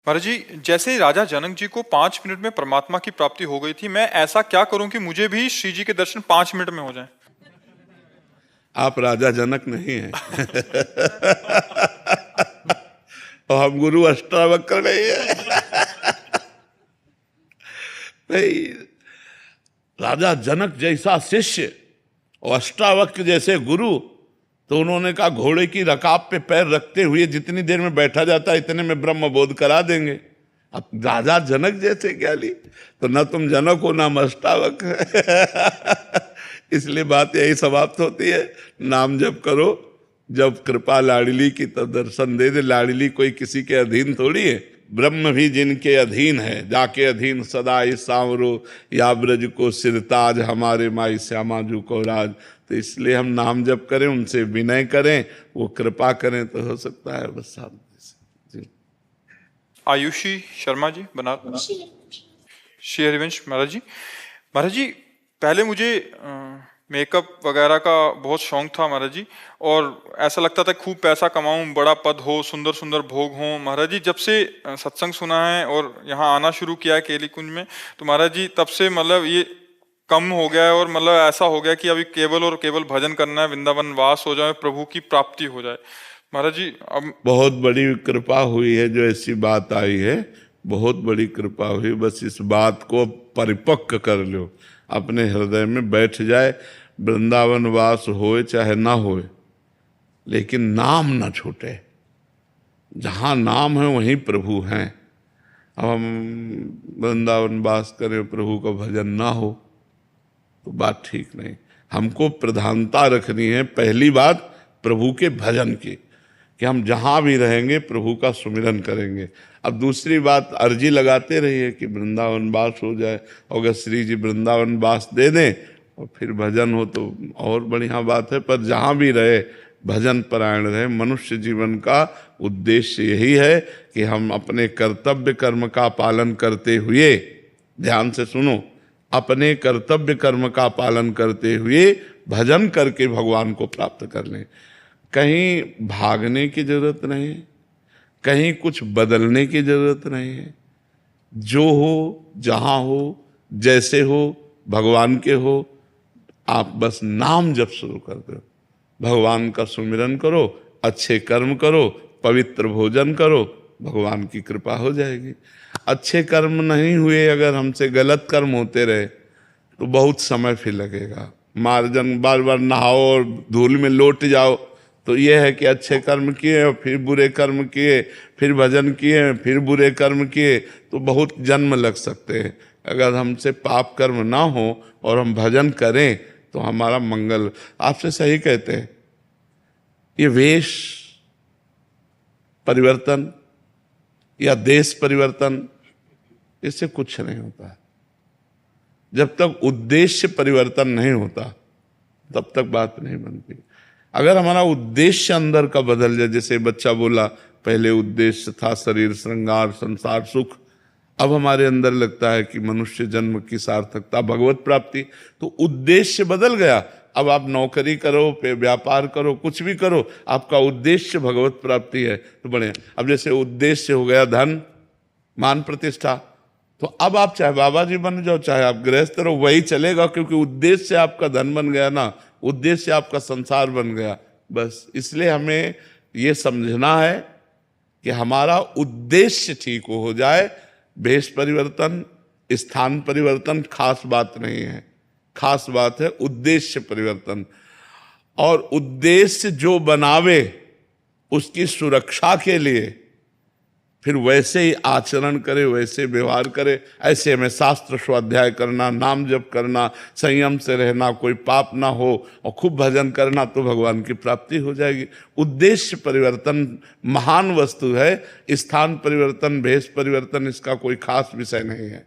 महाराज जी, जैसे ही राजा जनक जी को 5 मिनट में परमात्मा की प्राप्ति हो गई थी, मैं ऐसा क्या करूं कि मुझे भी श्री जी के दर्शन 5 मिनट में हो जाएं? आप राजा जनक नहीं हैं। और हम गुरु अष्टावक्र नहीं है। भाई, राजा जनक जैसा शिष्य और अष्टावक्र जैसे गुरु, तो उन्होंने कहा घोड़े की रकाब पे पैर रखते हुए जितनी देर में बैठा जाता है इतने में ब्रह्म बोध करा देंगे। अब राजा जनक जैसे ज्ञानी, तो न तुम जनक हो ना अष्टावक्र। इसलिए बात यही समाप्त होती है, नाम जप करो, जब कृपा लाडली की तो दर्शन दे दे। लाडली कोई किसी के अधीन थोड़ी है, ब्रह्म भी जिनके अधीन है, जाके अधीन सदा इस सांवरो या ब्रज को सिरताज, हमारे माई श्यामा जू को राज। तो इसलिए हम नाम जप करें, उनसे विनय करें, वो कृपा करें तो हो सकता है बस साथ जी। आयुषी शर्मा जी बना श्री हरिवंश। महाराज जी पहले मुझे मेकअप वगैरह का बहुत शौक था महाराज जी, और ऐसा लगता था खूब पैसा कमाऊं, बड़ा पद हो, सुंदर सुंदर भोग हो। महाराज जी जब से सत्संग सुना है और यहाँ आना शुरू किया है केली कुंज में, तो महाराज जी तब से मतलब ये कम हो गया है, और मतलब ऐसा हो गया कि अभी केवल और केवल भजन करना है, वृंदावन वास हो जाए, प्रभु की प्राप्ति हो जाए। महाराज जी अब बहुत बड़ी कृपा हुई है जो ऐसी बात आई है, बहुत बड़ी कृपा हुई। बस इस बात को परिपक्व कर लो, अपने हृदय में बैठ जाए। वृंदावन वास होए चाहे ना होए, लेकिन नाम ना छूटे। जहाँ नाम है वहीं प्रभु हैं। अब हम वृंदावन वास करें, प्रभु का भजन ना हो तो बात ठीक नहीं। हमको प्रधानता रखनी है पहली बात प्रभु के भजन की, कि हम जहाँ भी रहेंगे प्रभु का सुमिरन करेंगे। अब दूसरी बात अर्जी लगाते रहिए कि वृंदावन वास हो जाए, अगर श्री जी वृंदावन वास दे दें और फिर भजन हो तो और बढ़िया बात है। पर जहाँ भी रहे भजन परायण रहे। मनुष्य जीवन का उद्देश्य यही है कि हम अपने कर्तव्य कर्म का पालन करते हुए, ध्यान से सुनो, अपने कर्तव्य कर्म का पालन करते हुए भजन करके भगवान को प्राप्त कर लें। कहीं भागने की जरूरत नहीं, कहीं कुछ बदलने की जरूरत नहीं है। जो हो, जहाँ हो, जैसे हो, भगवान के हो, आप बस नाम जप शुरू कर दो, भगवान का सुमिरन करो, अच्छे कर्म करो, पवित्र भोजन करो, भगवान की कृपा हो जाएगी। अच्छे कर्म नहीं हुए, अगर हमसे गलत कर्म होते रहे तो बहुत समय फिर लगेगा। मार्जन बार बार नहाओ और धूल में लौट जाओ, तो ये है कि अच्छे कर्म किए और फिर बुरे कर्म किए, फिर भजन किए, फिर बुरे कर्म किए, तो बहुत जन्म लग सकते हैं। अगर हमसे पाप कर्म ना हो और हम भजन करें तो हमारा मंगल। आपसे सही कहते हैं, ये वेश परिवर्तन या देश परिवर्तन, इससे कुछ नहीं होता। जब तक उद्देश्य परिवर्तन नहीं होता तब तक बात नहीं बनती। अगर हमारा उद्देश्य अंदर का बदल जाए, जैसे बच्चा बोला पहले उद्देश्य था शरीर श्रृंगार संसार सुख, अब हमारे अंदर लगता है कि मनुष्य जन्म की सार्थकता भगवत प्राप्ति, तो उद्देश्य बदल गया। अब आप नौकरी करो, पे व्यापार करो, कुछ भी करो, आपका उद्देश्य भगवत प्राप्ति है तो बढ़िया। अब जैसे उद्देश्य हो गया धन मान प्रतिष्ठा, तो अब आप चाहे बाबा जी बन जाओ, चाहे आप गृहस्थ रहो, वही चलेगा, क्योंकि उद्देश्य आपका धन बन गया ना, उद्देश्य आपका संसार बन गया। बस इसलिए हमें ये समझना है कि हमारा उद्देश्य ठीक हो जाए। भेष परिवर्तन, स्थान परिवर्तन खास बात नहीं है, खास बात है उद्देश्य परिवर्तन। और उद्देश्य जो बनावे उसकी सुरक्षा के लिए फिर वैसे ही आचरण करे, वैसे व्यवहार करे। ऐसे में शास्त्र स्वाध्याय करना, नाम जप करना, संयम से रहना, कोई पाप ना हो और खूब भजन करना, तो भगवान की प्राप्ति हो जाएगी। उद्देश्य परिवर्तन महान वस्तु है, स्थान परिवर्तन, भेष परिवर्तन इसका कोई खास विषय नहीं है।